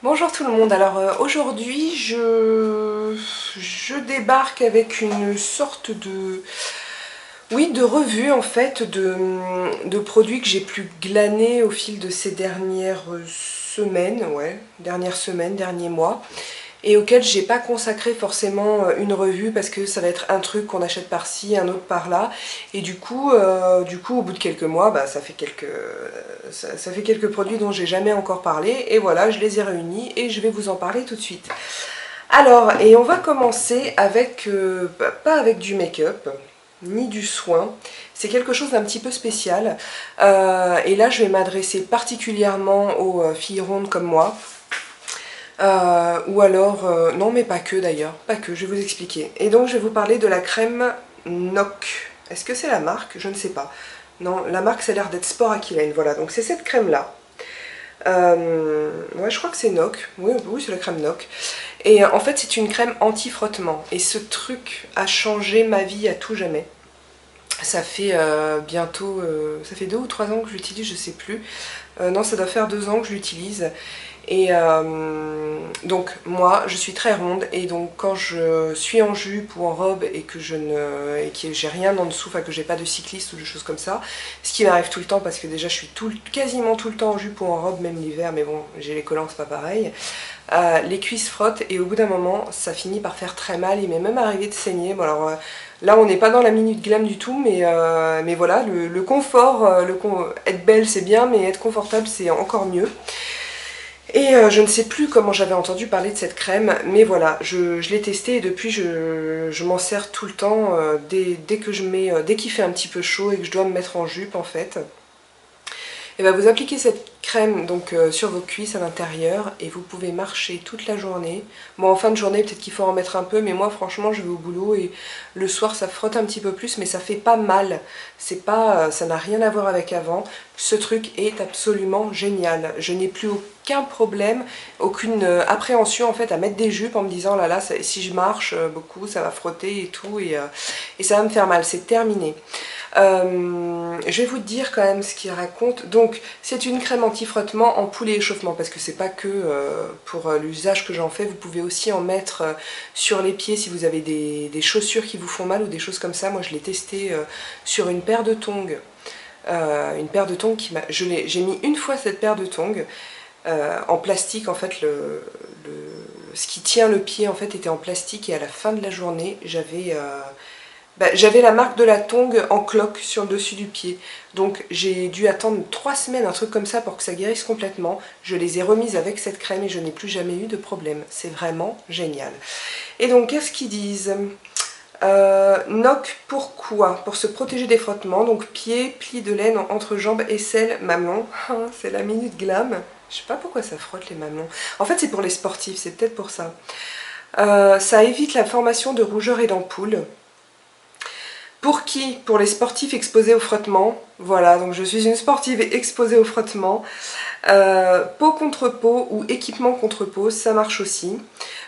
Bonjour tout le monde, alors aujourd'hui je débarque avec une sorte de, oui, de revue en fait de produits que j'ai pu glaner au fil de ces dernières semaines, derniers mois, et auxquels j'ai pas consacré forcément une revue parce que ça va être un truc qu'on achète par-ci, un autre par-là, et du coup au bout de quelques mois, bah, ça fait quelques produits dont j'ai jamais encore parlé, et voilà, je les ai réunis et je vais vous en parler tout de suite. Alors, et on va commencer avec, pas avec du make-up, ni du soin, c'est quelque chose d'un petit peu spécial, et là je vais m'adresser particulièrement aux filles rondes comme moi, ou alors, non mais pas que d'ailleurs, pas que, je vais vous expliquer. Et donc je vais vous parler de la crème NOC. Est-ce que c'est la marque? Je ne sais pas. Non, la marque ça a l'air d'être Sport Aquilane, voilà, donc c'est cette crème là. Ouais, je crois que c'est NOC, oui c'est la crème NOC. Et en fait c'est une crème anti-frottement, et ce truc a changé ma vie à tout jamais. Ça fait bientôt, ça fait 2 ou 3 ans que je l'utilise, je sais plus. Non, ça doit faire 2 ans que je l'utilise. Et donc moi je suis très ronde, et donc quand je suis en jupe ou en robe et que j'ai rien en dessous, enfin que j'ai pas de cycliste ou de choses comme ça, ce qui m'arrive tout le temps parce que déjà je suis quasiment tout le temps en jupe ou en robe, même l'hiver, mais bon j'ai les collants, c'est pas pareil. Les cuisses frottent et au bout d'un moment ça finit par faire très mal, il m'est même arrivé de saigner. Bon alors là on n'est pas dans la minute glam du tout, mais voilà, le confort, être belle c'est bien, mais être confortable c'est encore mieux. Et je ne sais plus comment j'avais entendu parler de cette crème, mais voilà, je l'ai testée et depuis je m'en sers tout le temps, dès qu'il fait un petit peu chaud et que je dois me mettre en jupe en fait. Et bien vous appliquez cette crème donc sur vos cuisses à l'intérieur et vous pouvez marcher toute la journée. Bon, en fin de journée peut-être qu'il faut en mettre un peu, mais moi franchement je vais au boulot et le soir ça frotte un petit peu plus, mais ça fait pas mal. C'est pas, ça n'a rien à voir avec avant. Ce truc est absolument génial. Je n'ai plus aucun problème, aucune appréhension en fait à mettre des jupes en me disant là si je marche beaucoup ça va frotter et tout, et ça va me faire mal. C'est terminé. Je vais vous dire quand même ce qu'il raconte. Donc c'est une crème anti-frottement en poulet échauffement, parce que c'est pas que pour l'usage que j'en fais, vous pouvez aussi en mettre sur les pieds si vous avez des chaussures qui vous font mal ou des choses comme ça. Moi je l'ai testé sur une paire de tongs. Une paire de tongs j'ai mis une fois cette paire de tongs en plastique en fait. Ce qui tient le pied en fait était en plastique, et à la fin de la journée j'avais la marque de la tongue en cloque sur le dessus du pied. Donc j'ai dû attendre 3 semaines, un truc comme ça, pour que ça guérisse complètement. Je les ai remises avec cette crème et je n'ai plus jamais eu de problème. C'est vraiment génial. Et donc qu'est-ce qu'ils disent? NOC, pourquoi? Pour se protéger des frottements, donc pieds, plis de laine entre jambes, aisselles, mamelons. C'est la minute glam. Je sais pas pourquoi ça frotte les mamelons. En fait c'est pour les sportifs, c'est peut-être pour ça. Ça évite la formation de rougeurs et d'ampoules. Pour qui? Pour les sportifs exposés au frottement. Voilà, donc je suis une sportive exposée au frottement. Peau contre peau ou équipement contre peau, ça marche aussi.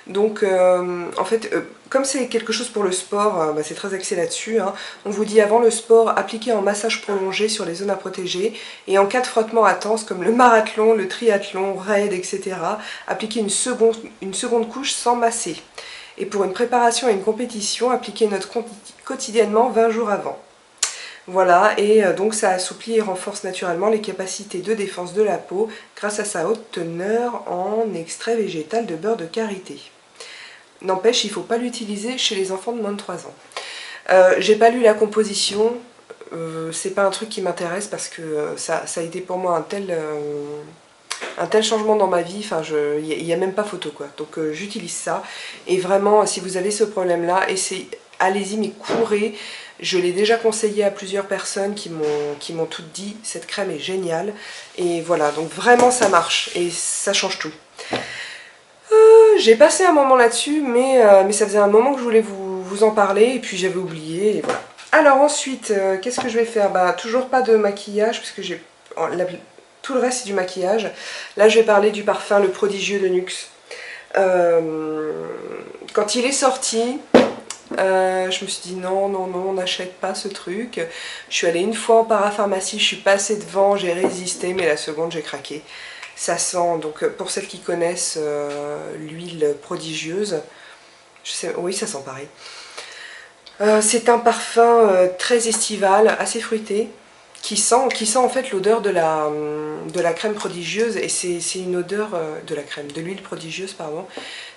Donc en fait, comme c'est quelque chose pour le sport, c'est très axé là-dessus, hein. On vous dit avant le sport, appliquez en massage prolongé sur les zones à protéger. Et en cas de frottement intense comme le marathon, le triathlon, raid, etc., appliquez une seconde couche sans masser. Et pour une préparation à une compétition, appliquez notre quotidiennement 20 jours avant. Voilà, et donc ça assouplit et renforce naturellement les capacités de défense de la peau grâce à sa haute teneur en extrait végétal de beurre de karité. N'empêche, il ne faut pas l'utiliser chez les enfants de moins de 3 ans. J'ai pas lu la composition, c'est pas un truc qui m'intéresse parce que ça a été pour moi un tel changement dans ma vie, enfin il n'y a même pas photo quoi. Donc j'utilise ça, et vraiment si vous avez ce problème là, allez-y, mais courez. Je l'ai déjà conseillé à plusieurs personnes qui m'ont toutes dit cette crème est géniale, et voilà, donc vraiment ça marche et ça change tout. J'ai passé un moment là-dessus, mais ça faisait un moment que je voulais vous en parler et puis j'avais oublié, et voilà. Alors ensuite, qu'est-ce que je vais faire? Bah toujours pas de maquillage puisque j'ai tout le reste c'est du maquillage. Là je vais parler du parfum Le Prodigieux de NYX. Quand il est sorti, je me suis dit non, on n'achète pas ce truc. Je suis allée une fois en parapharmacie, je suis passée devant, j'ai résisté, mais la seconde j'ai craqué. Ça sent, donc pour celles qui connaissent l'huile prodigieuse, je sais, oui ça sent pareil. C'est un parfum très estival, assez fruité, qui sent en fait l'odeur de la crème prodigieuse, et c'est une odeur de l'huile prodigieuse, pardon.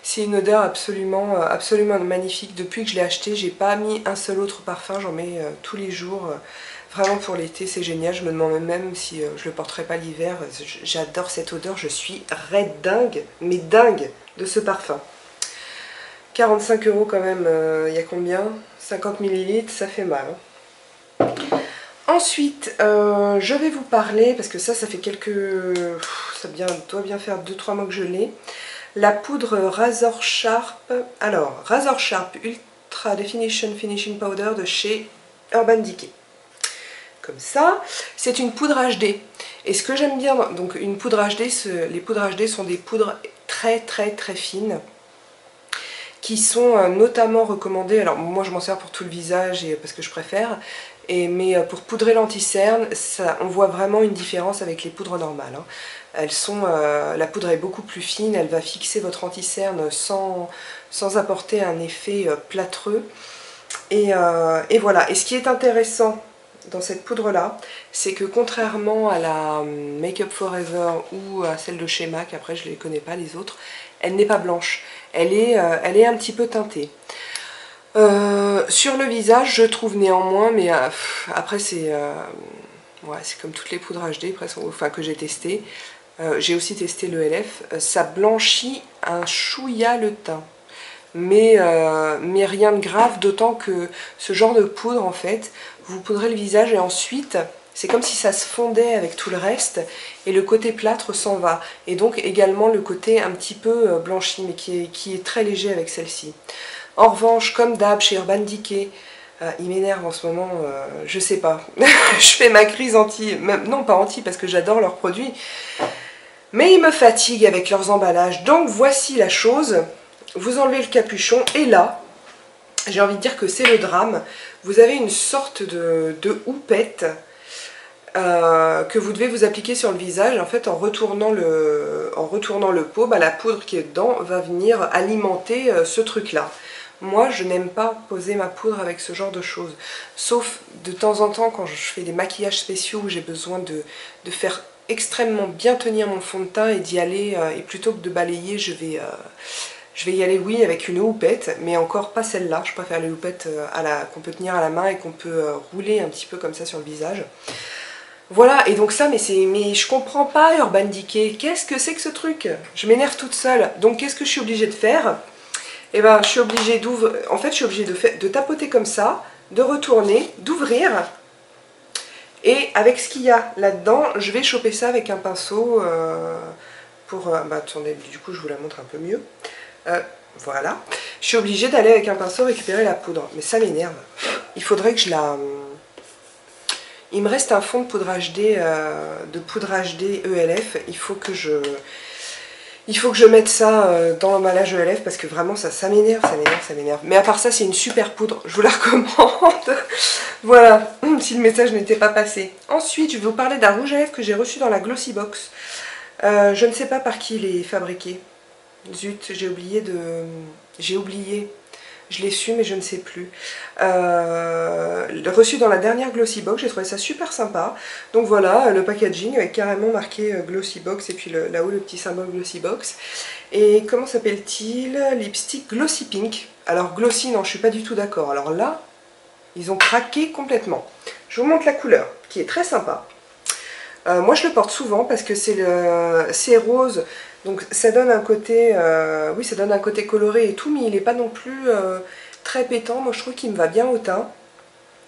C'est une odeur absolument magnifique. Depuis que je l'ai acheté, j'ai pas mis un seul autre parfum, j'en mets tous les jours. Vraiment pour l'été, c'est génial. Je me demande même si je le porterai pas l'hiver. J'adore cette odeur, je suis raide dingue, mais dingue de ce parfum. 45 € quand même, il y a combien? 50 ml, ça fait mal. Hein. Ensuite, je vais vous parler, parce que ça fait quelques... ça doit bien faire 2-3 mois que je l'ai. La poudre Razor Sharp. Alors, Razor Sharp Ultra Definition Finishing Powder de chez Urban Decay. Comme ça, c'est une poudre HD. Et ce que j'aime bien, donc une poudre HD, les poudres HD sont des poudres très fines, qui sont notamment recommandées, alors moi je m'en sers pour tout le visage et parce que je préfère, mais pour poudrer l'anti-cerne, on voit vraiment une différence avec les poudres normales. Hein. La poudre est beaucoup plus fine, elle va fixer votre anti-cerne sans apporter un effet plâtreux. Et voilà, et ce qui est intéressant dans cette poudre là, c'est que contrairement à la Make Up Forever ou à celle de chez MAC, après je ne les connais pas les autres, elle n'est pas blanche, elle est un petit peu teintée. Sur le visage, je trouve néanmoins, mais après c'est comme toutes les poudres HD presque, enfin, que j'ai testées. J'ai aussi testé le LF, ça blanchit un chouïa le teint. Mais rien de grave, d'autant que ce genre de poudre, en fait, vous poudrez le visage et ensuite, c'est comme si ça se fondait avec tout le reste et le côté plâtre s'en va. Et donc également le côté un petit peu blanchi, mais qui est très léger avec celle-ci. En revanche, comme d'hab chez Urban Decay, il m'énerve en ce moment, je sais pas. Je fais ma crise anti, même, non pas anti parce que j'adore leurs produits, mais ils me fatiguent avec leurs emballages. Donc voici la chose. Vous enlevez le capuchon et là, j'ai envie de dire que c'est le drame. Vous avez une sorte de houppette que vous devez vous appliquer sur le visage. En fait, en retournant le pot, la poudre qui est dedans va venir alimenter ce truc-là. Moi, je n'aime pas poser ma poudre avec ce genre de choses. Sauf de temps en temps, quand je fais des maquillages spéciaux où j'ai besoin de faire extrêmement bien tenir mon fond de teint et d'y aller, et plutôt que de balayer, je vais y aller, oui, avec une houppette, mais encore pas celle-là. Je préfère les houpettes qu'on peut tenir à la main et qu'on peut rouler un petit peu comme ça sur le visage. Voilà, et donc ça, mais je comprends pas Urban Decay. Qu'est-ce que c'est que ce truc? Je m'énerve toute seule. Donc qu'est-ce que je suis obligée de faire? Eh ben, je suis obligée d'ouvrir. En fait, je suis obligée de tapoter comme ça, de retourner, d'ouvrir. Et avec ce qu'il y a là-dedans, je vais choper ça avec un pinceau pour... attendez, du coup, je vous la montre un peu mieux. Voilà. Je suis obligée d'aller avec un pinceau récupérer la poudre. Mais ça m'énerve. Il faudrait que je la... Il me reste un fond de poudre HD, ELF. Il faut que je mette ça dans l'emballage ELF parce que vraiment ça m'énerve, ça m'énerve. Mais à part ça, c'est une super poudre. Je vous la recommande. Voilà, si le message n'était pas passé. Ensuite, je vais vous parler d'un rouge à lèvres que j'ai reçu dans la Glossy Box. Je ne sais pas par qui il est fabriqué. Zut, j'ai oublié. Je l'ai su mais je ne sais plus. Reçu dans la dernière Glossy Box, j'ai trouvé ça super sympa. Donc voilà, le packaging avec carrément marqué Glossy Box et puis là-haut le petit symbole Glossy Box. Et comment s'appelle-t-il? Lipstick Glossy Pink. Alors Glossy, non, je suis pas du tout d'accord. Alors là, ils ont craqué complètement. Je vous montre la couleur, qui est très sympa. Moi je le porte souvent parce que c'est rose. Donc ça donne un côté, oui, ça donne un côté coloré et tout, mais il n'est pas non plus très pétant. Moi je trouve qu'il me va bien au teint.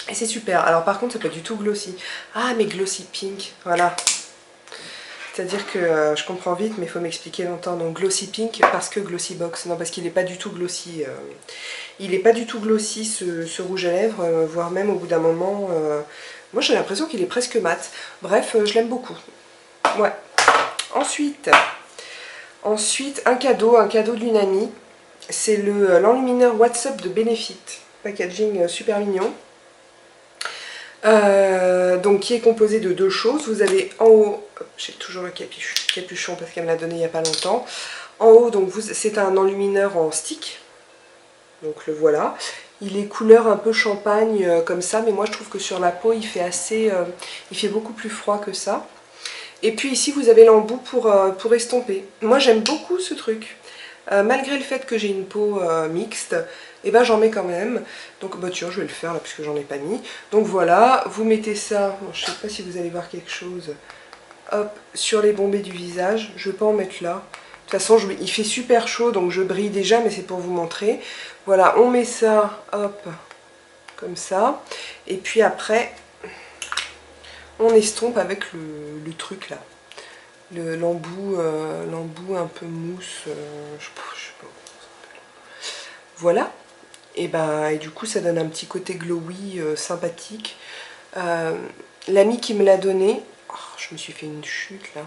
Et c'est super. Alors par contre, c'est pas du tout glossy. Ah, mais glossy pink, voilà. C'est-à-dire que je comprends vite, mais il faut m'expliquer longtemps. Donc glossy pink parce que glossy box. Non, parce qu'il n'est pas du tout glossy. Il n'est pas du tout glossy ce rouge à lèvres, voire même au bout d'un moment. Moi j'ai l'impression qu'il est presque mat. Bref, je l'aime beaucoup. Ouais. Ensuite, un cadeau d'une amie. C'est l'enlumineur WhatsApp de Benefit. Packaging super mignon. Donc qui est composé de deux choses. Vous avez en haut, j'ai toujours le capuchon parce qu'elle me l'a donné il n'y a pas longtemps. En haut, donc c'est un enlumineur en stick. Donc le voilà. Il est couleur un peu champagne comme ça, mais moi je trouve que sur la peau il fait il fait beaucoup plus froid que ça. Et puis ici vous avez l'embout pour estomper. Moi j'aime beaucoup ce truc. Malgré le fait que j'ai une peau mixte, et ben j'en mets quand même. Donc bah tiens, je vais le faire là puisque j'en ai pas mis. Donc voilà, vous mettez ça, bon, je sais pas si vous allez voir quelque chose, hop, sur les bombées du visage. Je vais pas en mettre là. De toute façon, il fait super chaud, donc je brille déjà, mais c'est pour vous montrer. Voilà, on met ça, hop, comme ça. Et puis après, on estompe avec le truc là. L'embout un peu mousse, je sais pas. Voilà. Et du coup, ça donne un petit côté glowy, sympathique. L'amie qui me l'a donné, oh, je me suis fait une chute là.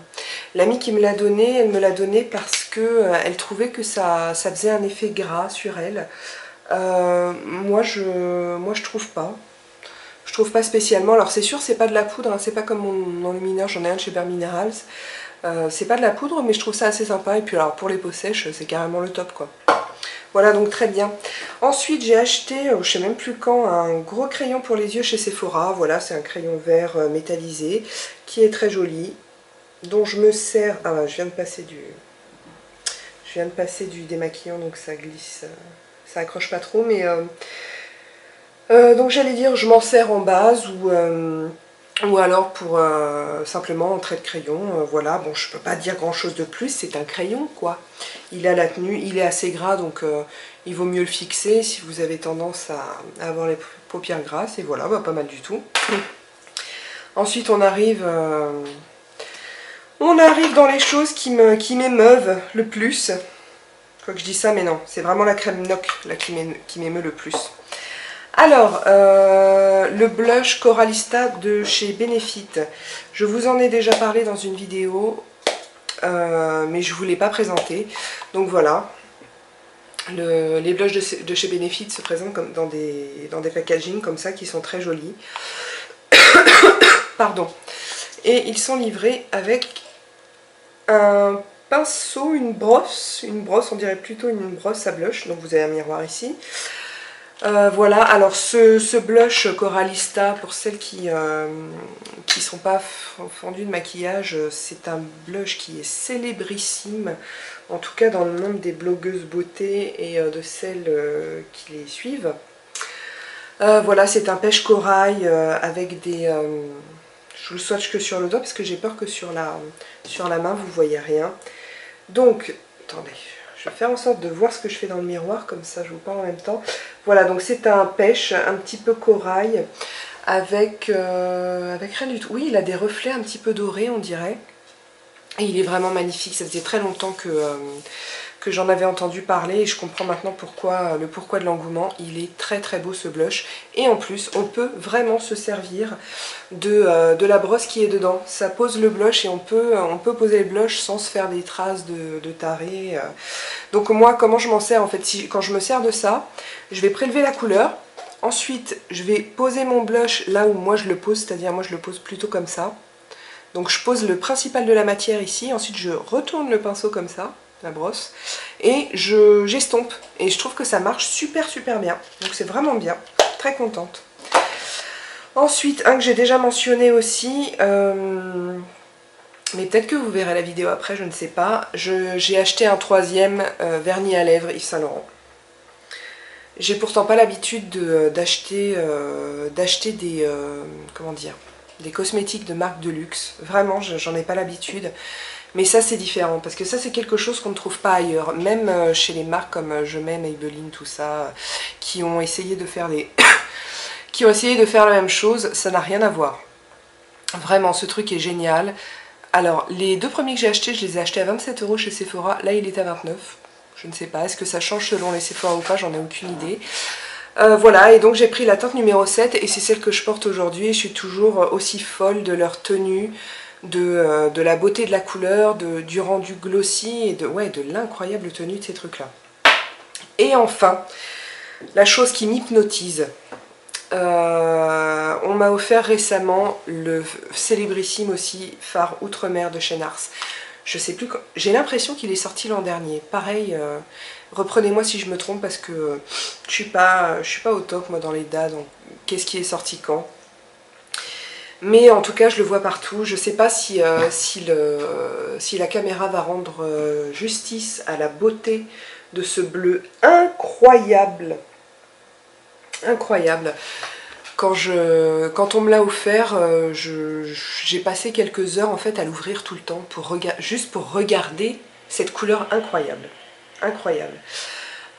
L'amie qui me l'a donné, elle me l'a donné parce que elle trouvait que ça faisait un effet gras sur elle. Moi je trouve pas. Je trouve pas spécialement. Alors c'est sûr, c'est pas de la poudre, hein, c'est pas comme mon enlumineur, j'en ai un de chez Bare Minerals. C'est pas de la poudre, mais je trouve ça assez sympa. Et puis alors pour les peaux sèches, c'est carrément le top quoi. Voilà, donc très bien. Ensuite, j'ai acheté, je sais même plus quand, un gros crayon pour les yeux chez Sephora. Voilà, c'est un crayon vert métallisé qui est très joli, dont je me sers. Ah bah, je viens de passer du démaquillant, donc ça glisse, ça accroche pas trop, mais donc j'allais dire, je m'en sers en base ou alors pour simplement en trait de crayon. Voilà, bon, je peux pas dire grand chose de plus, c'est un crayon quoi. Il a la tenue, il est assez gras, donc il vaut mieux le fixer si vous avez tendance à avoir les paupières grasses. Et voilà, bah, pas mal du tout. Ensuite on arrive dans les choses qui m'émeuvent le plus. Quoi que je dis ça, mais non, c'est vraiment la crème NOC là, qui m'émeut le plus. Alors, le blush Coralista de chez Benefit. Je vous en ai déjà parlé dans une vidéo, mais je ne vous l'ai pas présenté. Donc voilà, les blushs de chez Benefit se présentent comme dans des packagings comme ça qui sont très jolis. Pardon. Et ils sont livrés avec un pinceau, une brosse, on dirait plutôt une brosse à blush. Donc vous avez un miroir ici. Voilà, alors ce blush Coralista, pour celles qui sont pas fendues de maquillage, c'est un blush qui est célébrissime, en tout cas dans le monde des blogueuses beauté et de celles qui les suivent. Voilà, c'est un pêche corail avec des... je vous le swatch que sur le doigt parce que j'ai peur que sur la main vous voyez rien. Donc, attendez... Je vais faire en sorte de voir ce que je fais dans le miroir, comme ça je vous parle en même temps. Voilà, donc c'est un pêche, un petit peu corail, avec rien du tout. Oui, il a des reflets un petit peu dorés, on dirait. Et il est vraiment magnifique, ça faisait très longtemps que j'en avais entendu parler et je comprends maintenant le pourquoi de l'engouement. Il est très très beau ce blush et en plus on peut vraiment se servir de la brosse qui est dedans. Ça pose le blush et on peut poser le blush sans se faire des traces de taré. Donc moi comment je m'en sers en fait, quand je me sers de ça, je vais prélever la couleur. Ensuite je vais poser mon blush là où moi je le pose, c'est-à-dire moi je le pose plutôt comme ça. Donc je pose le principal de la matière ici, ensuite je retourne le pinceau comme ça, la brosse, et j'estompe. Et je trouve que ça marche super bien. Donc c'est vraiment bien, très contente. Ensuite, un que j'ai déjà mentionné aussi, mais peut-être que vous verrez la vidéo après, je ne sais pas. J'ai acheté un troisième vernis à lèvres Yves Saint Laurent. J'ai pourtant pas l'habitude d'acheter des... comment dire, des cosmétiques de marque de luxe. Vraiment, j'en ai pas l'habitude. Mais ça, c'est différent. Parce que ça, c'est quelque chose qu'on ne trouve pas ailleurs. Même chez les marques comme Je M'aime, Maybelline, tout ça, qui ont essayé de faire qui ont essayé de faire la même chose, ça n'a rien à voir. Vraiment, ce truc est génial. Alors, les deux premiers que j'ai achetés, je les ai achetés à 27 € chez Sephora. Là, il est à 29. Je ne sais pas. Est-ce que ça change selon les Sephora ou pas? J'en ai aucune idée. Voilà, et donc j'ai pris la teinte numéro 7 et c'est celle que je porte aujourd'hui. Je suis toujours aussi folle de leur tenue, de la beauté de la couleur, du rendu glossy et de l'incroyable tenue de ces trucs-là. Et enfin, la chose qui m'hypnotise, On m'a offert récemment le célébrissime aussi Phare Outre-mer de chez Nars. Je sais plus, j'ai l'impression qu'il est sorti l'an dernier. Pareil, reprenez-moi si je me trompe parce que je suis pas au top moi dans les dates, donc qu'est-ce qui est sorti quand. Mais en tout cas, je le vois partout. Je sais pas si la caméra va rendre justice à la beauté de ce bleu incroyable. Incroyable. Quand on me l'a offert, j'ai passé quelques heures en fait à l'ouvrir tout le temps, juste pour regarder cette couleur incroyable. Incroyable.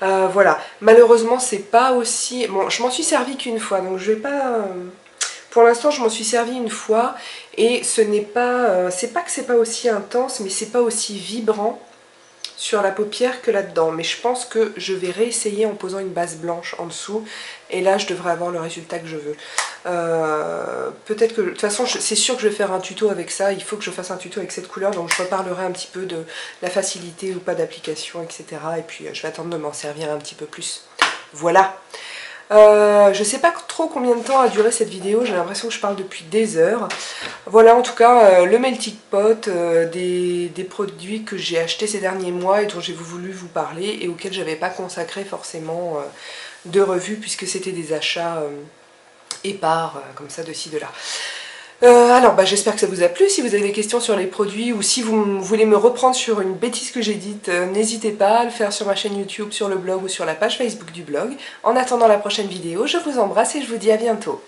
Voilà. Malheureusement, c'est pas aussi... Bon, je m'en suis servi qu'une fois, donc je vais pas... Pour l'instant, je m'en suis servi une fois, et ce n'est pas... c'est pas que c'est pas aussi intense, mais c'est pas aussi vibrant sur la paupière que là-dedans. Mais je pense que je vais réessayer en posant une base blanche en dessous, et là je devrais avoir le résultat que je veux. Peut-être que, de toute façon, c'est sûr que je vais faire un tuto avec ça, il faut que je fasse un tuto avec cette couleur, donc je reparlerai un petit peu de la facilité ou pas d'application, etc. Et puis je vais attendre de m'en servir un petit peu plus. Voilà. Je sais pas trop combien de temps a duré cette vidéo, j'ai l'impression que je parle depuis des heures. Voilà en tout cas le melting pot, des produits que j'ai achetés ces derniers mois et dont j'ai voulu vous parler et auxquels j'avais pas consacré forcément de revue puisque c'était des achats épars comme ça de ci de là. Alors j'espère que ça vous a plu. Si vous avez des questions sur les produits ou si vous voulez me reprendre sur une bêtise que j'ai dite, n'hésitez pas à le faire sur ma chaîne YouTube, sur le blog ou sur la page Facebook du blog. En attendant la prochaine vidéo, je vous embrasse et je vous dis à bientôt.